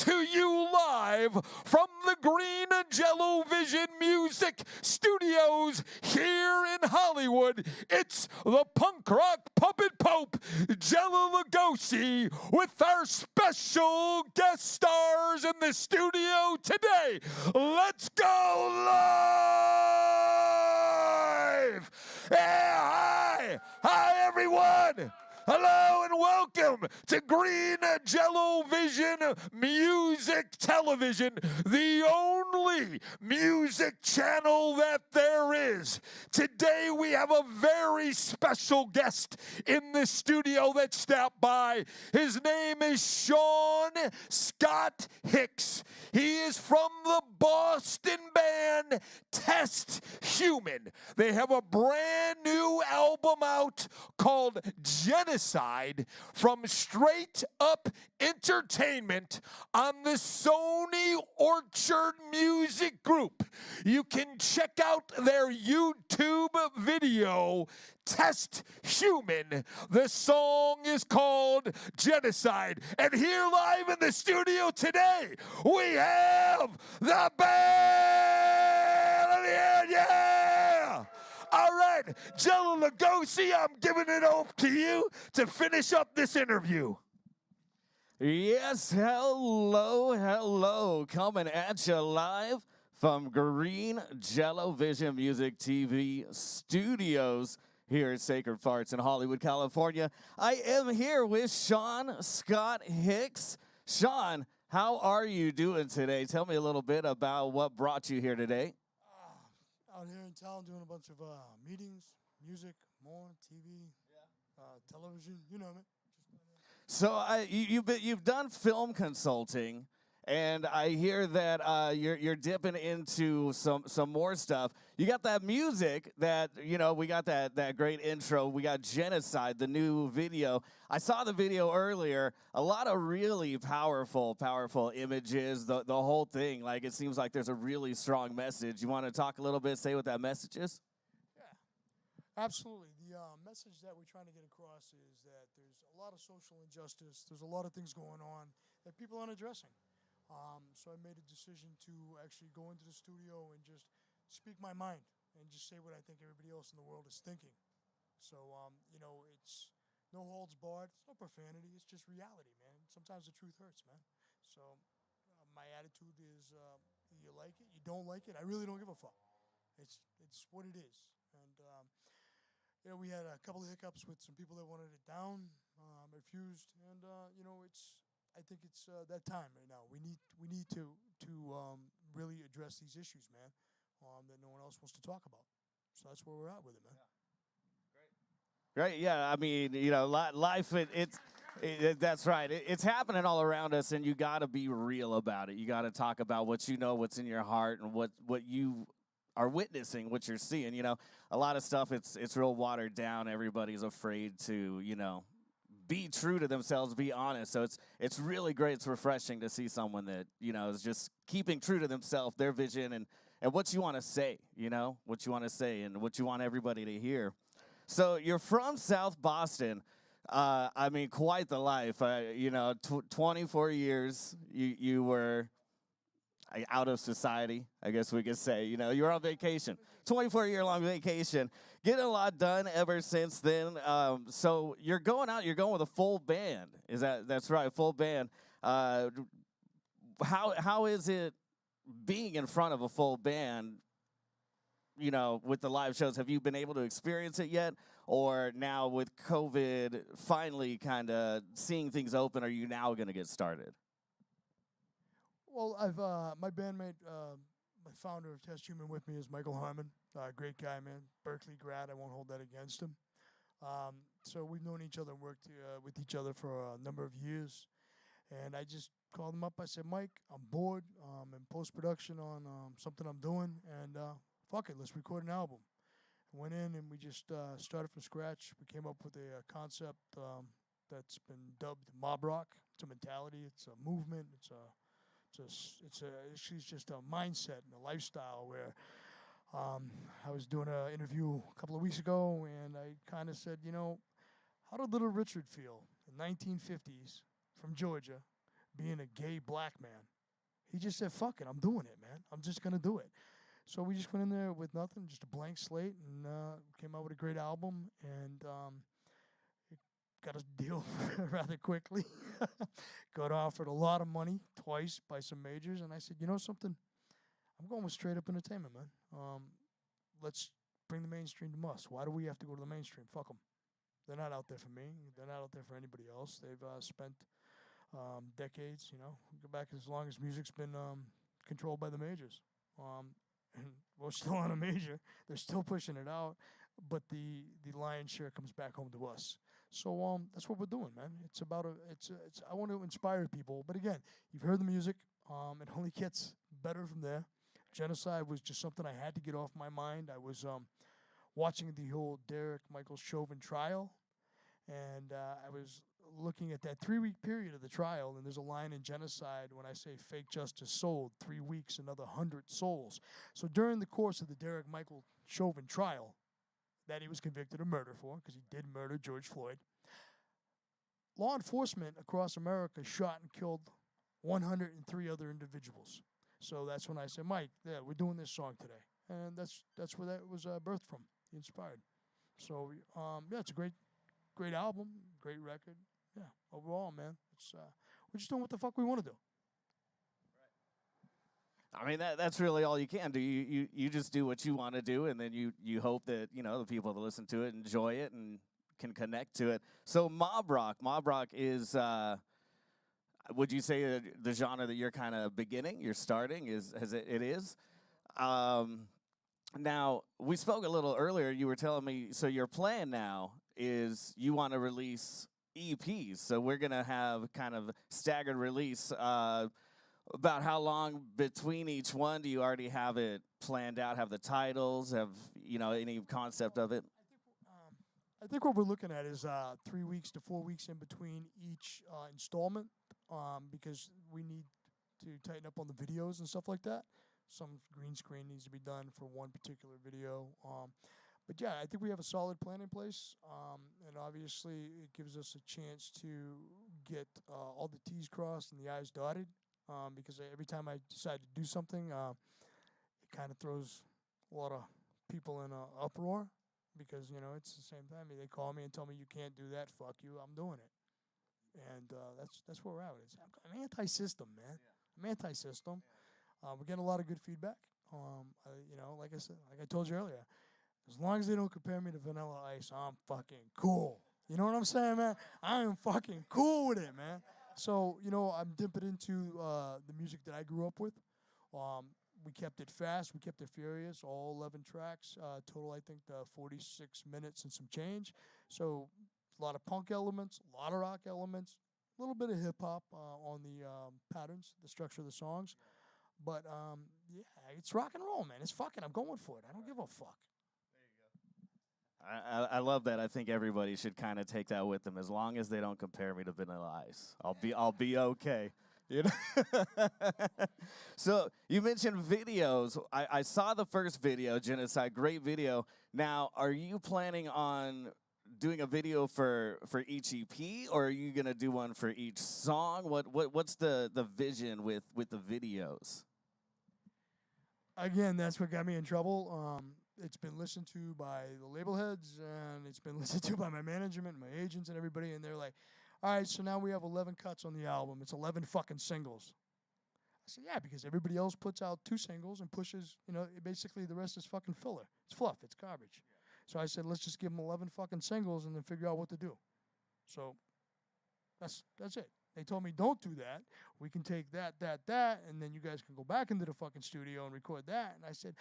to you live from the Green Jellovision Music Studios here in Hollywood. It's the punk rock puppet pope, Jellovision, with our special guest stars in the studio today. Let's go live! Yeah, hi! Hi, everyone! Hello and welcome to Green Jellovision Music Television, the only music channel that there is. Today we have a very special guest in the studio that stopped by. His name is Sean Scott Hicks. He is from the Boston band Test Human. They have a brand new album out called Genocide from Straight Up Entertainment on the Sony Orchard Music Group. You can check out their YouTube video, Test Human. The song is called Genocide. And here live in the studio today, we have the band! Yeah! All right, Jellovision, I'm giving it over to you to finish up this interview. Yes, hello, coming at you live from Green Jellovision Music TV Studios here at Sacred Farts in Hollywood, California. I am here with Sean Scott Hicks. Sean, how are you doing today? Tell me a little bit about what brought you here today. Out here in town doing a bunch of meetings, music, more, TV, television, you know it. So you've done film consulting, and I hear that you're dipping into some more stuff. You got that music that, you know, we got that great intro. We got Genocide, the new video. I saw the video earlier. A lot of really powerful images, the whole thing. Like, it seems like there's a really strong message. You want to talk a little bit, say what that message is? Yeah, absolutely. The message that we're trying to get across is that there's a lot of social injustice. There's a lot of things going on that people aren't addressing. So I made a decision to actually go into the studio and just speak my mind and just say what I think everybody else in the world is thinking. So, you know, it's no holds barred. It's no profanity. It's just reality, man. Sometimes the truth hurts, man. So my attitude is you like it, you don't like it. I really don't give a fuck. It's what it is. And, you know, we had a couple of hiccups with some people that wanted it down, refused. And, you know, I think it's that time right now. We need to really address these issues, man, that no one else wants to talk about. So that's where we're at with it, man. Yeah. Great, yeah. I mean, you know, life. That's right. It's happening all around us, and you got to be real about it. You got to talk about what you know, what's in your heart, and what you are witnessing, what you're seeing. You know, a lot of stuff. It's real watered down. Everybody's afraid to, you know, be true to themselves, be honest. So it's really great. It's refreshing to see someone that, you know, is just keeping true to themselves, their vision, and what you want to say, you know, what you want to say and what you want everybody to hear. So you're from South Boston. I mean, quite the life. You know, 24 years you were out of society, I guess we could say. You know, you were on vacation, 24-year-long vacation. Getting a lot done ever since then. So you're going out, you're going with a full band. That's right, full band. How is it being in front of a full band, you know, with the live shows? Have you been able to experience it yet? Or now with COVID finally kind of seeing things open, are you now going to get started? Well, I've my bandmate, my founder of Test Human with me is Michael Harmon. Great guy, man. Berkeley grad. I won't hold that against him. So we've known each other and worked with each other for a number of years. And I just called him up. I said, Mike, I'm bored. I'm in post-production on something I'm doing. And fuck it, let's record an album. I went in and we just started from scratch. We came up with a concept that's been dubbed mob rock. It's a mentality. It's a movement. It's just a mindset and a lifestyle where I was doing an interview a couple of weeks ago, and I kind of said, you know, how did Little Richard feel in 1950s from Georgia, being a gay black man. He just said, fuck it, I'm doing it, man. I'm just going to do it. So we just went in there with nothing, just a blank slate, and came out with a great album, and it got a deal rather quickly. Got offered a lot of money twice by some majors, and I said, you know something? I'm going with straight up entertainment, man. Let's bring the mainstream to us. Why do we have to go to the mainstream? Fuck them. They're not out there for me. They're not out there for anybody else. They've spent decades, go back as long as music's been controlled by the majors. And we're still on a major. They're still pushing it out, but the lion's share comes back home to us. So that's what we're doing, man. It's about I want to inspire people, but again, you've heard the music. It only gets better from there. Genocide was just something I had to get off my mind. I was watching the whole Derek Michael Chauvin trial, and I was looking at that 3-week period of the trial, and there's a line in Genocide when I say fake justice sold, 3 weeks, another 100 souls. So during the course of the Derek Michael Chauvin trial, that he was convicted of murder for, because he did murder George Floyd, law enforcement across America shot and killed 103 other individuals. So that's when I said, Mike, yeah, we're doing this song today. And that's where that was birthed from, inspired. So, yeah, it's a great album, great record. Yeah, overall, man, it's we're just doing what the fuck we want to do. I mean, that's really all you can do. You just do what you want to do, and then you hope that, the people that listen to it enjoy it and can connect to it. So Mob Rock is, would you say the genre that you're kind of beginning, you're starting, it is? Now, we spoke a little earlier. You were telling me, so your plan now is you want to release EPs. So we're going to have kind of staggered release. About how long between each one? Do you already have it planned out, have the titles, have, any concept of it? I think what we're looking at is 3 weeks to 4 weeks in between each installment, because we need to tighten up on the videos and stuff like that. Some green screen needs to be done for one particular video. But yeah, I think we have a solid plan in place, and obviously it gives us a chance to get all the T's crossed and the I's dotted, because every time I decide to do something, it kind of throws a lot of people in an uproar, because, it's the same time. They call me and tell me, you can't do that, fuck you, I'm doing it. And that's where we're at. I'm anti-system, man. Yeah. I'm anti-system. Yeah. We're getting a lot of good feedback. Like I said, like I told you earlier, as long as they don't compare me to Vanilla Ice, I'm fucking cool. You know what I'm saying, man? I am fucking cool with it, man. So, I'm dipping into the music that I grew up with. We kept it fast. We kept it furious. All 11 tracks. Total, I think, 46 minutes and some change. So, a lot of punk elements, a lot of rock elements, a little bit of hip-hop on the patterns, the structure of the songs. But, yeah, it's rock and roll, man. It's fucking, I'm going for it. I don't give a fuck. I love that. I think everybody should kind of take that with them. As long as they don't compare me to Vanilla Ice, I'll be okay. So you mentioned videos. I saw the first video, Genocide. Great video. Now, are you planning on doing a video for each EP, or are you gonna do one for each song? What's the vision with the videos? Again, that's what got me in trouble. It's been listened to by the label heads, and it's been listened to by my management, my agents, and everybody, and they're like, all right, so now we have 11 cuts on the album. It's 11 fucking singles. I said, yeah, because everybody else puts out 2 singles and pushes, basically the rest is fucking filler. It's fluff. It's garbage. Yeah. So I said, let's just give them 11 fucking singles and then figure out what to do. So that's it. They told me, don't do that. We can take that, and then you guys can go back into the fucking studio and record that. And I said,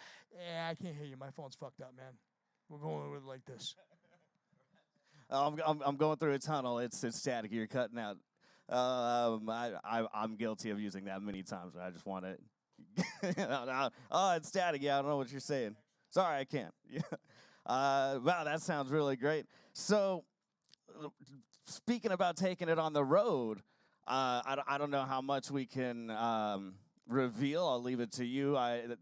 I can't hear you. My phone's fucked up, man. We're going with it like this. I'm going through a tunnel. It's static. You're cutting out. I'm guilty of using that many times. I just want to. Oh, it's static. Yeah, I don't know what you're saying. Sorry, I can't. Yeah. Wow, that sounds really great. So, speaking about taking it on the road, I don't know how much we can reveal. I'll leave it to you.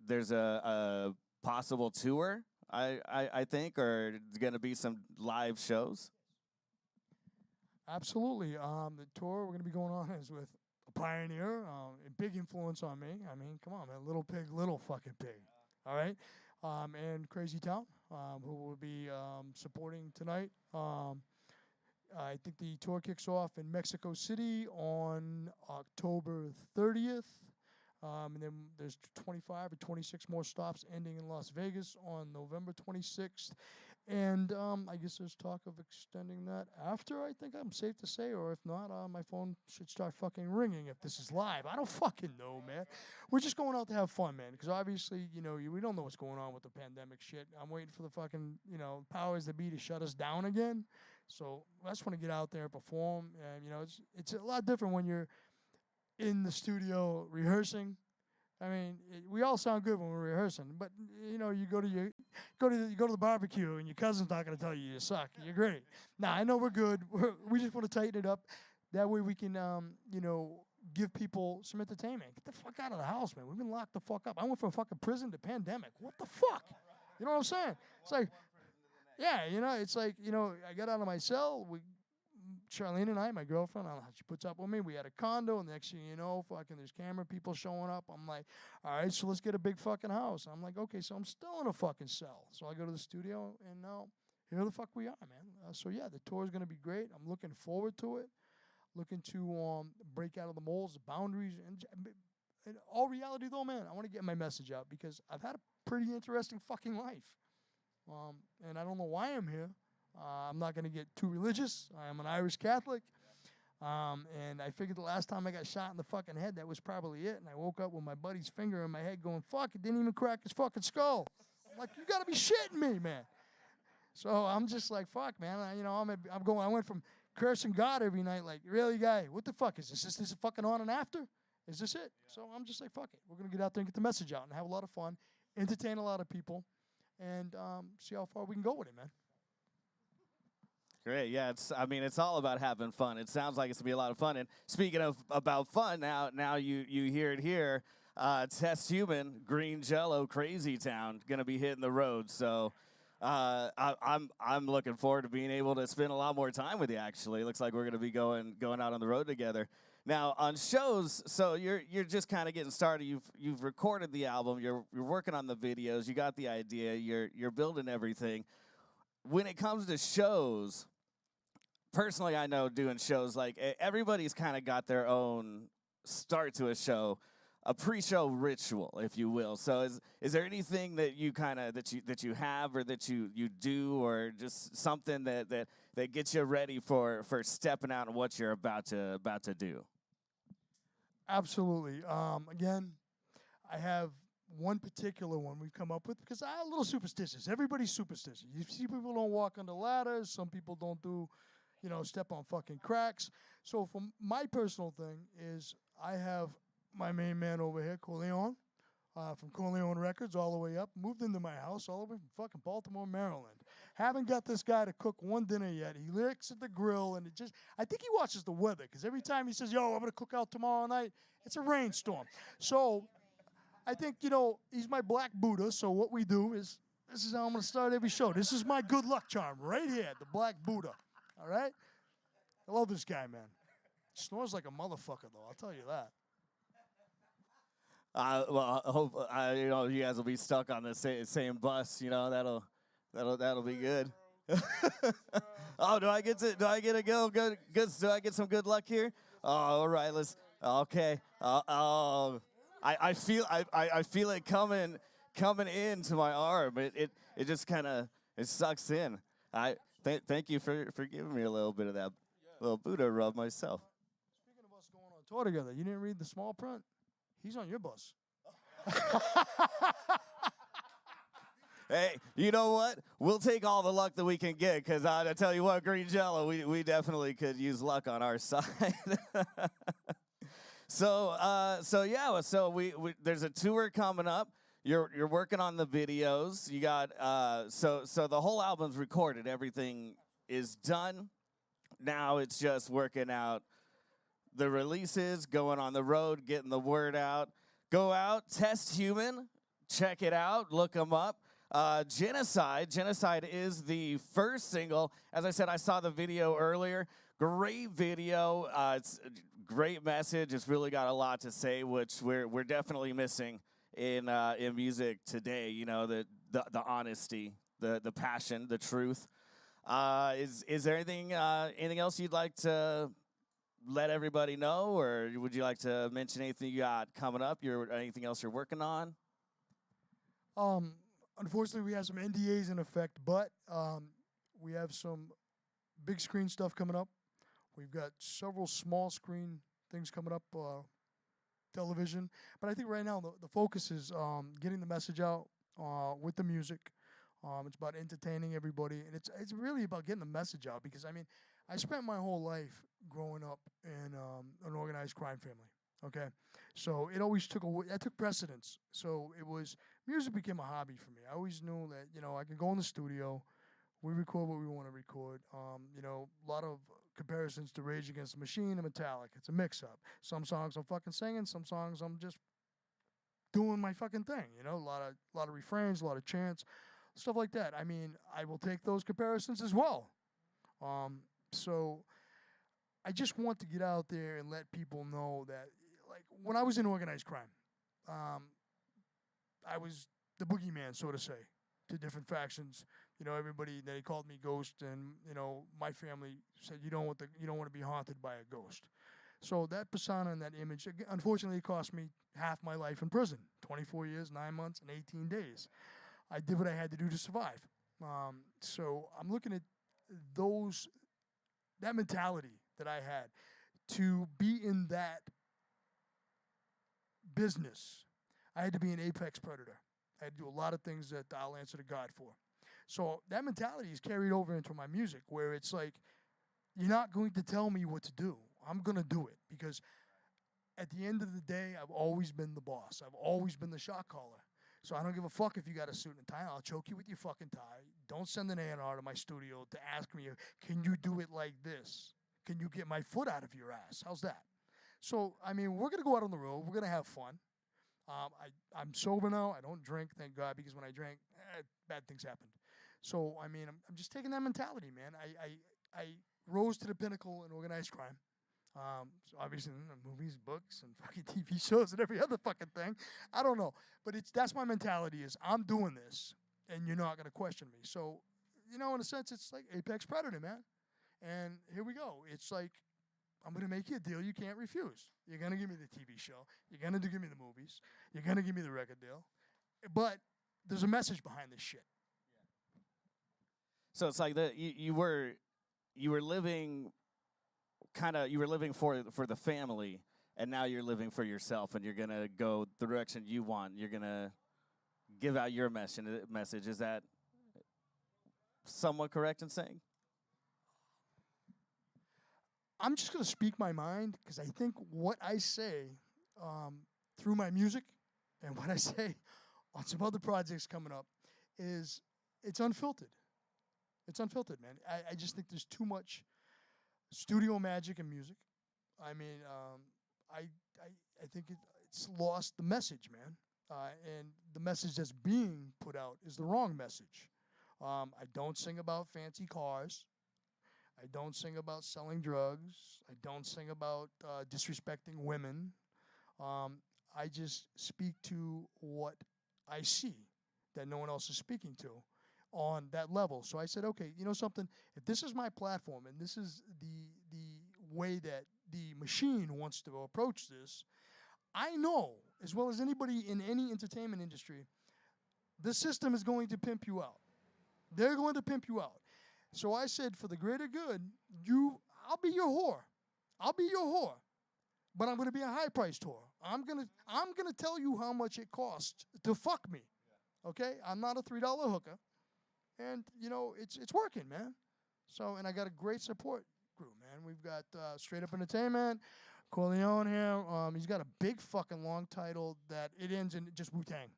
There's a possible tour, I think, or there's going to be some live shows. Absolutely. The tour we're going to be going on is with a pioneer, a big influence on me. I mean, come on, man, Little Pig, Little fucking Pig. All right, and Crazy Town, who will be supporting tonight. I think the tour kicks off in Mexico City on October 30th. And then there's 25 or 26 more stops ending in Las Vegas on November 26th. And I guess there's talk of extending that after, I think I'm safe to say, or if not, my phone should start fucking ringing if this is live. I don't fucking know, man. We're just going out to have fun, man, because obviously, you know, we don't know what's going on with the pandemic shit. I'm waiting for the fucking, you know, powers that be to shut us down again. So I just want to get out there and perform. And, you know, it's a lot different when you're in the studio rehearsing. I mean, we all sound good when we're rehearsing, but you know, you go to the barbecue and your cousin's not going to tell you suck. You're great. Nah, I know we're good. We just want to tighten it up. That way we can, you know, give people some entertainment. Get the fuck out of the house, man. We've been locked the fuck up. I went from fucking prison to pandemic. What the fuck? You know what I'm saying? It's like, yeah, you know, it's like, you know, I got out of my cell. Charlene and I, my girlfriend, I don't know how she puts up with me. We had a condo, and the next thing you know, fucking there's camera people showing up. I'm like, all right, so let's get a big fucking house. I'm like, okay, so I'm still in a fucking cell. So I go to the studio, and now here the fuck we are, man. So yeah, the tour is going to be great. I'm looking forward to it. Looking to break out of the molds, the boundaries, and in all reality, though, man, I want to get my message out because I've had a pretty interesting fucking life. And I don't know why I'm here. I'm not going to get too religious. I'm an Irish Catholic. And I figured the last time I got shot in the fucking head, that was probably it. And I woke up with my buddy's finger in my head going, fuck, it didn't even crack his fucking skull. I'm like, you got to be shitting me, man. So I'm just like, fuck, man. I went from cursing God every night, like, really, guy, what the fuck is this? Is this a fucking on and after? Is this it? Yeah. So I'm just like, fuck it. We're going to get out there and get the message out and have a lot of fun, entertain a lot of people, and see how far we can go with it, man. Great, yeah. It's all about having fun. It sounds like it's gonna be a lot of fun. And speaking of about fun, now you hear it here. Test Human, Green Jello, Crazy Town, gonna be hitting the road. So I'm looking forward to being able to spend a lot more time with you. Actually, looks like we're gonna be going out on the road together. Now on shows, so you're just kind of getting started. You've recorded the album. You're working on the videos. You got the idea. You're building everything. When it comes to shows, personally, I know doing shows, like everybody's kind of got their own start to a show, a pre-show ritual, if you will. So is there anything that you kind of that you have or that you do, or just something that gets you ready for stepping out and what you're about to do? Absolutely. Again, I have one particular one we've come up with because I'm a little superstitious. Everybody's superstitious. You see people don't walk under ladders. Some people don't do, you know, step on fucking cracks. So for my personal thing is I have my main man over here, Corleone, from Corleone Records all the way up, moved into my house all the way from fucking Baltimore, Maryland. Haven't got this guy to cook one dinner yet. He licks at the grill, and I think he watches the weather because every time he says, yo, I'm going to cook out tomorrow night, it's a rainstorm. So I think, you know, he's my black Buddha, so what we do is, this is how I'm going to start every show. This is my good luck charm right here, the black Buddha, all right? I love this guy, man. Snores like a motherfucker, though, I'll tell you that. Well, I hope you know you guys will be stuck on the same bus. You know that'll be good. Oh, do I get a good? Do I get some good luck here? Oh, all right, let's. Okay. I feel it coming into my arm. It just kind of sucks in. Thank you for giving me a little bit of that little Buddha rub myself. Speaking of us going on tour together, you didn't read the small print? He's on your bus. Hey, you know what? We'll take all the luck that we can get, because I tell you what, Green Jello, we definitely could use luck on our side. So we there's a tour coming up. You're working on the videos. You got so the whole album's recorded. Everything is done. Now it's just working out the releases, going on the road, getting the word out. Go out, Test Human, check it out, look them up. Genocide is the first single. As I said, I saw the video earlier. Great video. It's great message. It's really got a lot to say, which we're definitely missing in music today. You know, the honesty, the passion, the truth. Is there anything else you'd like to let everybody know, or would you like to mention anything you got coming up? Anything else you're working on? Unfortunately, we have some NDAs in effect, but we have some big screen stuff coming up. We've got several small screen things coming up, television. But I think right now the focus is getting the message out with the music. It's about entertaining everybody, and it's really about getting the message out, because, I mean, I spent my whole life growing up in an organized crime family, okay? So it always took precedence. So music became a hobby for me. I always knew that, you know, I can go in the studio, we record what we want to record. You know, a lot of comparisons to Rage Against the Machine and Metallica. It's a mix-up. Some songs I'm fucking singing, some songs I'm just doing my fucking thing, you know? A lot of refrains, a lot of chants, stuff like that. I mean, I will take those comparisons as well. So I just want to get out there and let people know that, like, when I was in organized crime, I was the boogeyman, so to say, to different factions. You know, everybody, they called me Ghost, and, you know, my family said you don't want to be haunted by a ghost. So that persona and that image, unfortunately, cost me half my life in prison, 24 years, 9 months, and 18 days. I did what I had to do to survive. So I'm looking at that mentality that I had to be in that business. I had to be an apex predator. I had to do a lot of things that I'll answer to God for. So that mentality is carried over into my music, where it's like, you're not going to tell me what to do. I'm going to do it, because at the end of the day, I've always been the boss. I've always been the shot caller. So I don't give a fuck if you got a suit and tie. I'll choke you with your fucking tie. Don't send an A&R to my studio to ask me, can you do it like this? Can you get my foot out of your ass? How's that? So, I mean, we're going to go out on the road. We're going to have fun. I'm sober now. I don't drink, thank God, because when I drank, bad things happened. So, I mean, I'm just taking that mentality, man. I rose to the pinnacle in organized crime. So obviously, movies, books, and fucking TV shows and every other fucking thing. I don't know. But that's my mentality is, I'm doing this, and you're not going to question me. So, you know, in a sense, it's like apex predator, man. And here we go. It's like, I'm going to make you a deal you can't refuse. You're going to give me the TV show. You're going to give me the movies. You're going to give me the record deal. But there's a message behind this shit. So it's like you were living for the family, and now you're living for yourself, and you're going to go the direction you want. You're going to give out your message. Is that somewhat correct in saying? I'm just going to speak my mind, because I think what I say through my music and what I say on some other projects coming up it's unfiltered. It's unfiltered, man. I just think there's too much studio magic in music. I mean, I think it's lost the message, man. And the message that's being put out is the wrong message. I don't sing about fancy cars. I don't sing about selling drugs. I don't sing about disrespecting women. I just speak to what I see that no one else is speaking to on that level. So I said, okay, you know something? If this is my platform and this is the way that the machine wants to approach this, I know, as well as anybody in any entertainment industry, the system is going to pimp you out. They're going to pimp you out. So I said, for the greater good, I'll be your whore. I'll be your whore. But I'm going to be a high-priced whore. I'm gonna tell you how much it costs to fuck me. Okay? I'm not a $3 hooker. And, you know, it's working, man. So, and I got a great support group, man. We've got Straight Up Entertainment, Corleone here. He's got a big fucking long title that it ends in just Wu-Tang.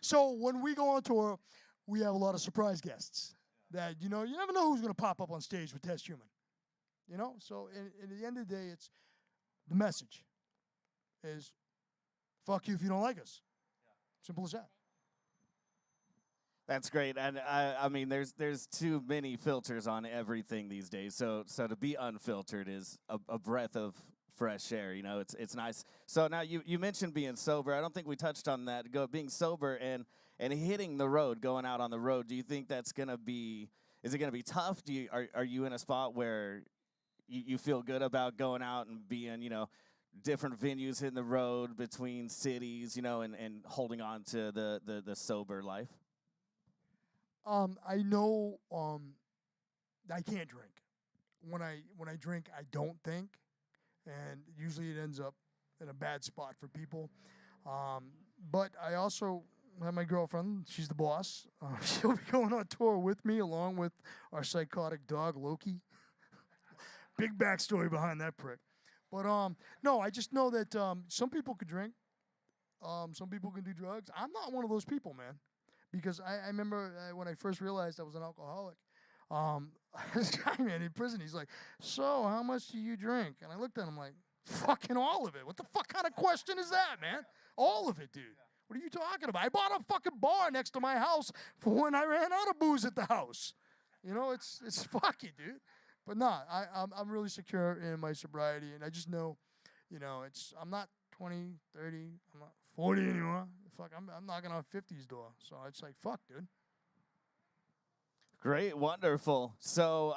So when we go on tour, we have a lot of surprise guests that, you know, you never know who's going to pop up on stage with Test Human. You know? So at the end of the day, it's the message is, fuck you if you don't like us. Simple as that. That's great, and I mean, there's too many filters on everything these days. So to be unfiltered is a breath of fresh air. You know, it's nice. So now you mentioned being sober. I don't think we touched on that. Being sober and hitting the road, going out on the road. Do you think that's gonna be? Is it gonna be tough? Are you in a spot where you feel good about going out and being, different venues, hitting the road between cities, and holding on to the sober life? I know I can't drink. When I drink, I don't think, and usually it ends up in a bad spot for people. But I also have my girlfriend. She's the boss. She'll be going on tour with me, along with our psychotic dog Loki. Big backstory behind that prick. But no, I just know that some people could drink. Some people can do drugs. I'm not one of those people, man. Because I remember when I first realized I was an alcoholic, this guy, man, in prison, he's like, so how much do you drink? And I looked at him like, fucking all of it. What the fuck kind of question is that, man? All of it, dude. What are you talking about? I bought a fucking bar next to my house for when I ran out of booze at the house. It's fuck you, dude. But nah, I'm really secure in my sobriety, and I just know, I'm not 20, 30, I'm not 40 anymore. Fuck, I'm knocking on 50's door. So it's like, fuck, dude. Great, wonderful. So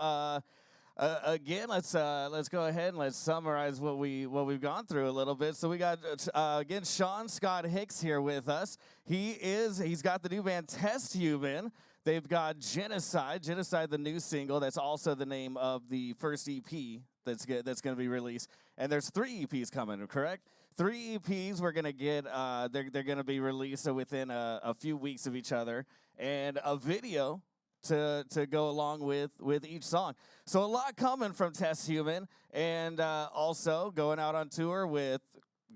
again, let's go ahead and let's summarize what we've gone through a little bit. So we got again Sean Scott Hicks here with us. He's got the new band Test Human. They've got Genocide, the new single. That's also the name of the first EP that's going to be released. And there's 3 EPs coming, correct? 3 EPs we're going to get, they're going to be released within a few weeks of each other, and a video to go along with each song. So a lot coming from Test Human, and also going out on tour with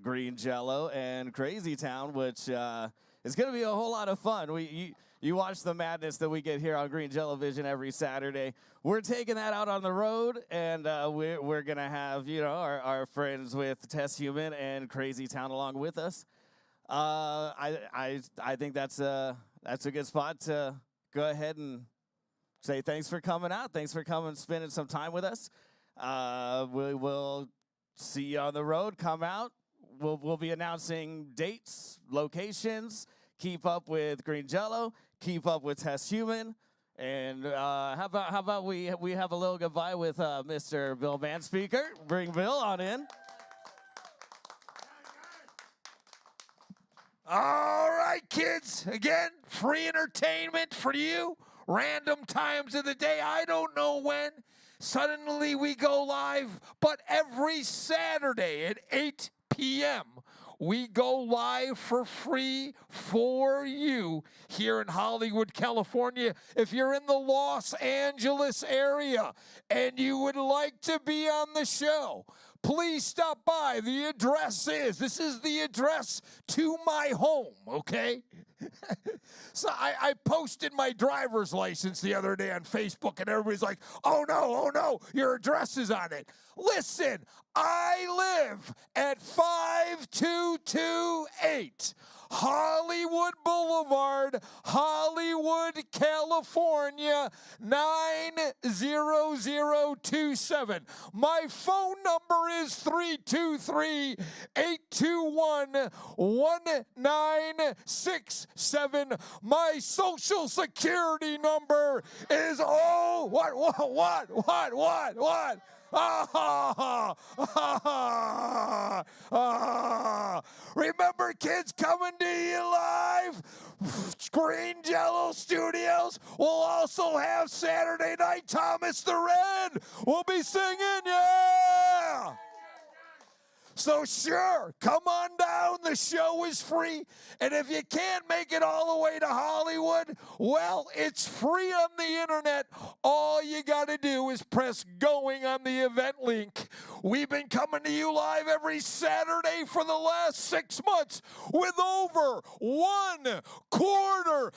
Green Jello and Crazy Town, which is going to be a whole lot of fun. You watch the madness that we get here on Jellovision every Saturday. We're taking that out on the road, and we're going to have, our friends with Test Human and Crazy Town along with us. I think that's a good spot to go ahead and say thanks for coming out. Thanks for coming and spending some time with us. We will see you on the road. Come out. We'll be announcing dates, locations. Keep up with Green Jello. Keep up with Test Human. And how about we have a little goodbye with Mr. Bill Manspeaker. Bring Bill on in. All right, kids. Again, free entertainment for you. Random times of the day. I don't know when. Suddenly we go live. But every Saturday at 8 p.m., we go live for free for you here in Hollywood, California. If you're in the Los Angeles area and you would like to be on the show, please stop by. This is the address to my home, okay? So I posted my driver's license the other day on Facebook, and everybody's like, oh no, your address is on it. Listen, I live at 5228 Hollywood Boulevard, Hollywood, California, 90027. My phone number is 323-821-1967. My social security number is what? Remember, kids, coming to you live. Green Jello Studios will also have Saturday Night Thomas the Red. We'll be singing, yeah. So sure, come on down. The show is free. And if you can't make it all the way to Hollywood, well, it's free on the internet. All you got to do is press going on the event link. We've been coming to you live every Saturday for the last 6 months with over 250,000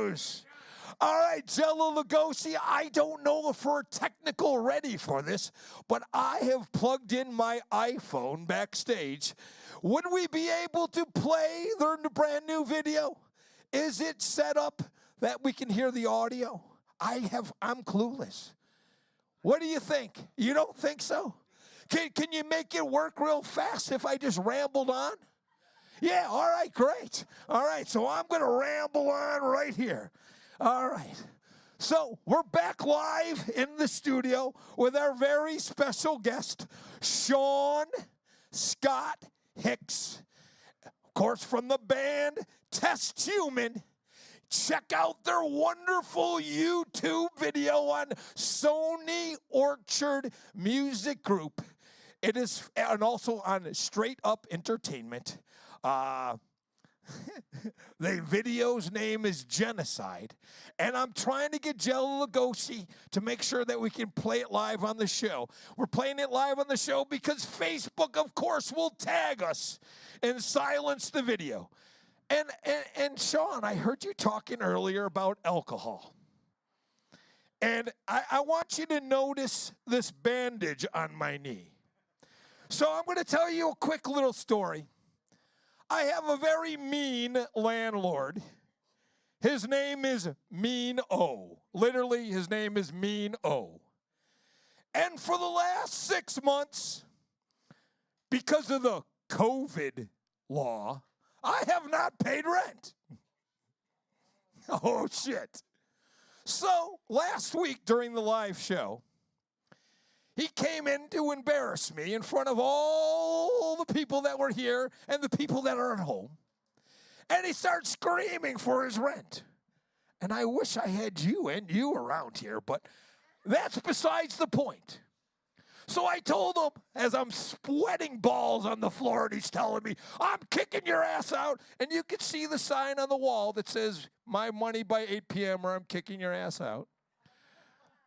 views. All right, Jello Lugosi, I don't know if we're technical ready for this, but I have plugged in my iPhone backstage. Would we be able to play their brand new video? Is it set up that we can hear the audio? I'm clueless. What do you think? You don't think so? Can you make it work real fast if I just rambled on? Yeah, all right, great. All right, so I'm going to ramble on right here. All right. So we're back live in the studio with our very special guest, Sean Scott Hicks. Of course, from the band Test Human. Check out their wonderful YouTube video on Sony Orchard Music Group. It is, and also on Straight Up Entertainment. The video's name is Genocide. And I'm trying to get Jello Lugosi to make sure that we can play it live on the show. We're playing it live on the show because Facebook, of course, will tag us and silence the video. And Sean, I heard you talking earlier about alcohol. And I want you to notice this bandage on my knee. So I'm going to tell you a quick little story. I have a very mean landlord. His name is Mean O. Literally, his name is Mean O. And for the last 6 months, because of the COVID law, I have not paid rent. Oh, shit. So last week during the live show, he came in to embarrass me in front of all the people that were here and the people that are at home. And he started screaming for his rent. And I wish I had you and you around here, but that's besides the point. So I told him, as I'm sweating balls on the floor, and he's telling me, I'm kicking your ass out. And you can see the sign on the wall that says, my money by 8 p.m. or I'm kicking your ass out.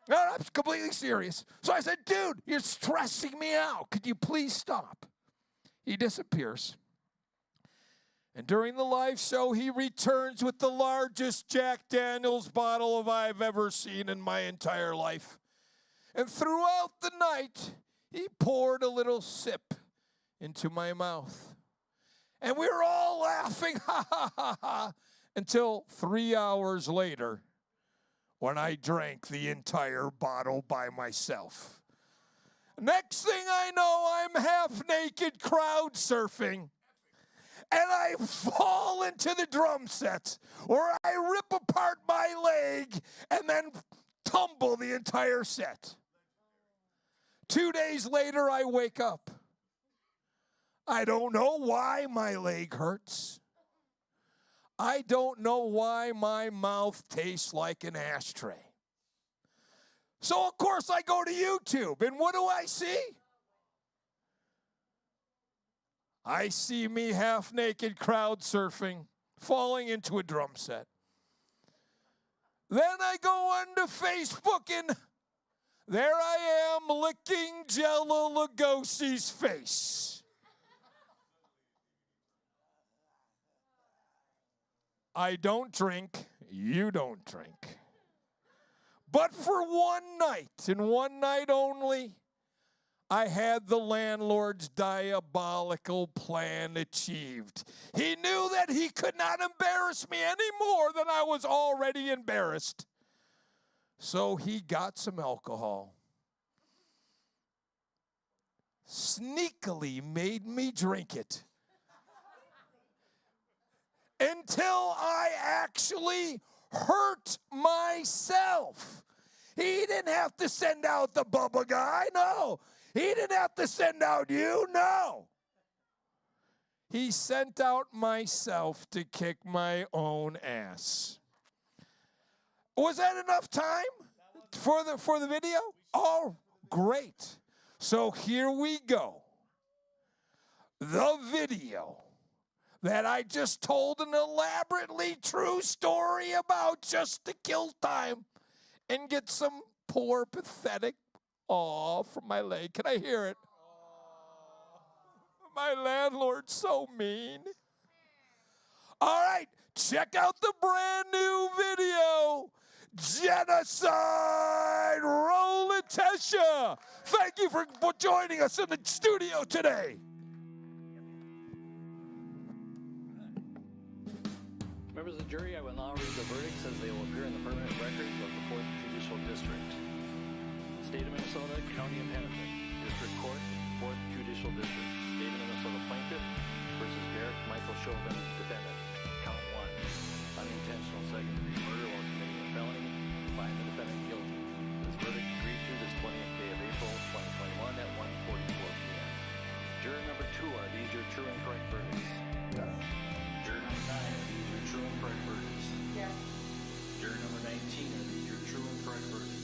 No, I'm completely serious. So I said, dude, you're stressing me out. Could you please stop? He disappears. And during the live show, he returns with the largest Jack Daniels bottle of I've ever seen in my entire life. And throughout the night, he poured a little sip into my mouth. And we were all laughing, ha, ha, ha, ha, until 3 hours later, when I drank the entire bottle by myself. Next thing I know, I'm half naked crowd surfing. And I fall into the drum set where I rip apart my leg and then tumble the entire set. 2 days later, I wake up. I don't know why my leg hurts. I don't know why my mouth tastes like an ashtray. So, of course, I go to YouTube, and what do I see? I see me half-naked crowd surfing, falling into a drum set. Then I go onto Facebook, and there I am licking Jello Lugosi's face. I don't drink, you don't drink. But for one night, and one night only, I had the landlord's diabolical plan achieved. He knew that he could not embarrass me any more than I was already embarrassed. So he got some alcohol, sneakily made me drink it, until I actually hurt myself. He didn't have to send out the Bubba guy, no. He didn't have to send out you, no. He sent out myself to kick my own ass. Was that enough time for the video? Oh, great. So here we go. The video that I just told an elaborately true story about just to kill time and get some poor, pathetic aw from my leg. Can I hear it? My landlord's so mean. All right, check out the brand new video. genocide. Roll it, Tesha. Thank you for joining us in the studio today. Members of the jury, I will now read the verdicts as they will appear in the permanent records of the 4th Judicial District. State of Minnesota, County of Hennepin, District Court, 4th Judicial District. State of Minnesota Plaintiff versus Garrett Michael Chauvin, Defendant. Count 1. Unintentional second-degree murder while committing a felony. Find the defendant guilty. This verdict agreed to this 20th day of April, 2021 at 1:44 p.m. Juror number 2, are these your true and correct verdicts? Juror number 9, are these your true and correct verdicts? Yes. Juror number 19, are these your true and correct verdicts?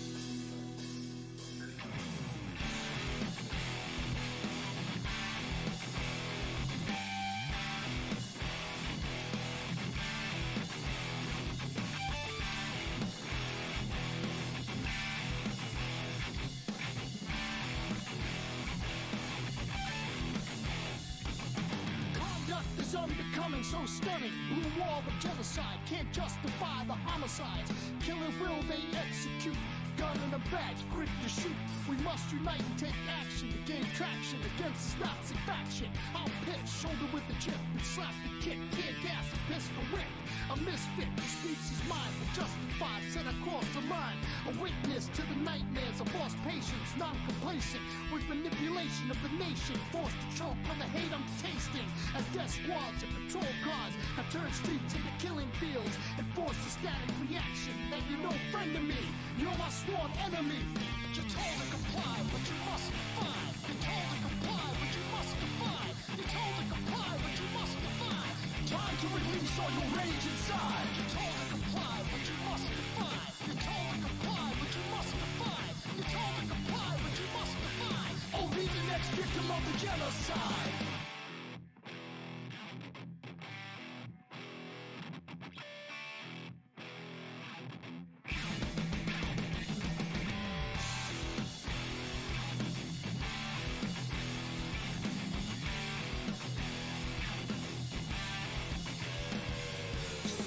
Conduct is unbecoming, so stunning. Blue wall of genocide can't justify the homicides. Killer will they execute. Gun in the bag, quick to shoot. We must unite and take action to gain traction against this Nazi faction. I'll pitch, shoulder with the chip, and slap the kick. Tear gas and pistol whip. A misfit who speaks his mind, but justified, set across the line. A witness to the nightmares of lost patience, non-complacent with manipulation of the nation. Forced to choke on the hate I'm tasting. As death squads and patrol cars have turned streets into killing fields and forced a static reaction that you're no friend to me. You're my sworn enemy. You're told to comply, but you must defy. You're told to comply, but you must defy. You're told to comply, but you must defy. Time to release all your rage inside. You're told to comply, but you must defy. You're told to comply, but you must defy. You're told to comply, but you must defy. Or be the next victim of the genocide.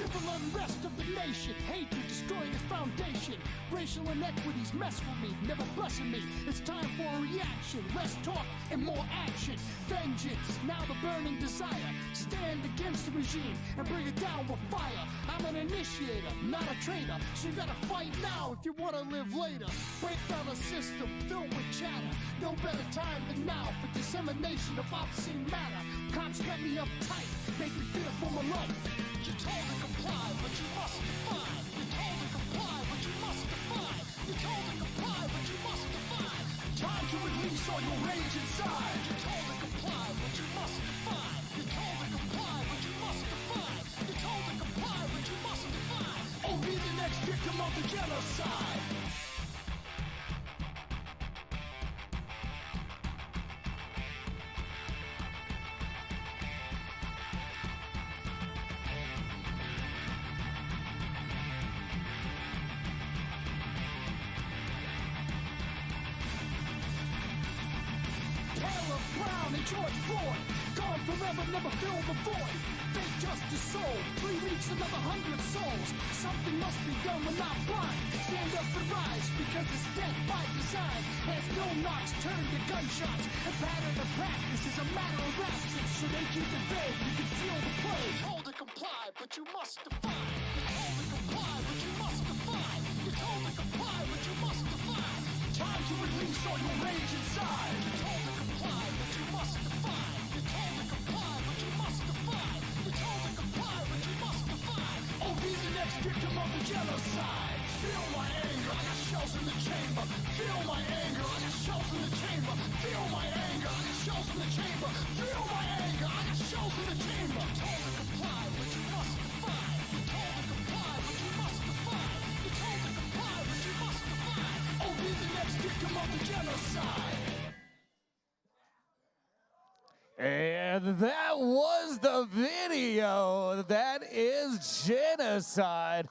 Civil unrest of the nation, hatred destroying its foundation. Racial inequities mess with me, never blessing me. It's time for a reaction, less talk and more action. Vengeance, now the burning desire. Stand against the regime and bring it down with fire. I'm an initiator, not a traitor. So you gotta fight now if you wanna live later. Break down a system filled with chatter. No better time than now for dissemination of obscene matter. Cops got me uptight, make me fear for my life. You're told to comply, but you must defy. You're told to comply, but you must defy. You're told to comply, but you must defy. Time to release all your rage inside. You're told to comply, but you must defy. You're told to comply, but you must defy. You're told to comply, but you must defy. Or be the next victim of the genocide. Taylor, Brown, and George Floyd. Gone forever, never fill the void. Fake justice sold. 3 weeks, another 100 souls. Something must be done, we're not blind. Stand up and rise, because it's death by design. As no knocks turn to gunshots. And pattern of practice is a matter of absence. So they keep it vague, you can feel the play. You're told to comply, but you must defy. You're told to comply, but you must defy. You're told to comply, but you must defy. Time to release all your rage inside. You're told to comply, but you must defy. You're told to comply, but you must defy. You're told to comply, but you must defy. Or be the next victim of the genocide. Feel my anger, I got shells in the chamber. Feel my anger, I got shells in the chamber. Feel my anger, I got shells in the chamber. Feel my anger, I got shells in the chamber. You're told to comply, but you must defy. You're told to comply, but you must defy. You're told to comply, but you must defy. Or be the next victim of the genocide. And that was the video. That is genocide.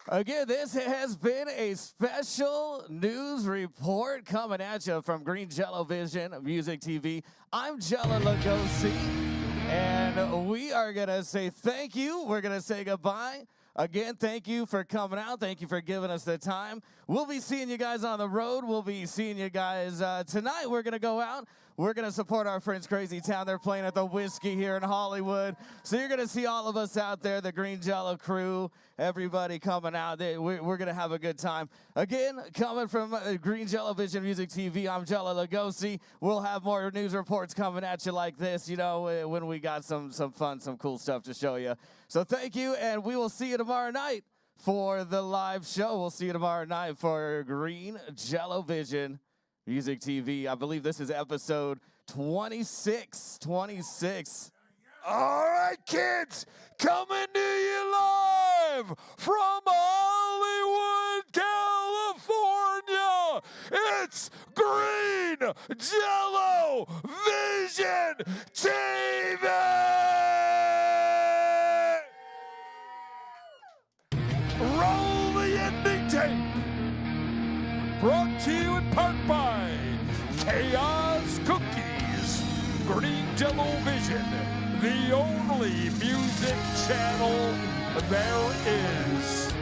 Again, this has been a special news report coming at you from GREENJELLOVISION Music TV. I'm Jello Lugosi, and we are going to say thank you. We're going to say goodbye. Again, thank you for coming out. Thank you for giving us the time. We'll be seeing you guys on the road. We'll be seeing you guys tonight. We're going to go out. We're going to support our friends Crazy Town. They're playing at the Whiskey here in Hollywood. So you're going to see all of us out there, the Green Jello crew, everybody coming out. We're going to have a good time. Again, coming from Green Jellovision Music TV, I'm Jello Lugosi. We'll have more news reports coming at you like this, you know, when we got some fun, some cool stuff to show you. So thank you, and we will see you tomorrow night for the live show. We'll see you tomorrow night for Green Jellovision Music TV. I believe this is episode 26. 26. All right, kids, coming to you live from Hollywood, California. It's Green Jello Vision TV. Roll the ending tape. Brought to you in part by Chaos Cookies. Green Jellovision, the only music channel there is.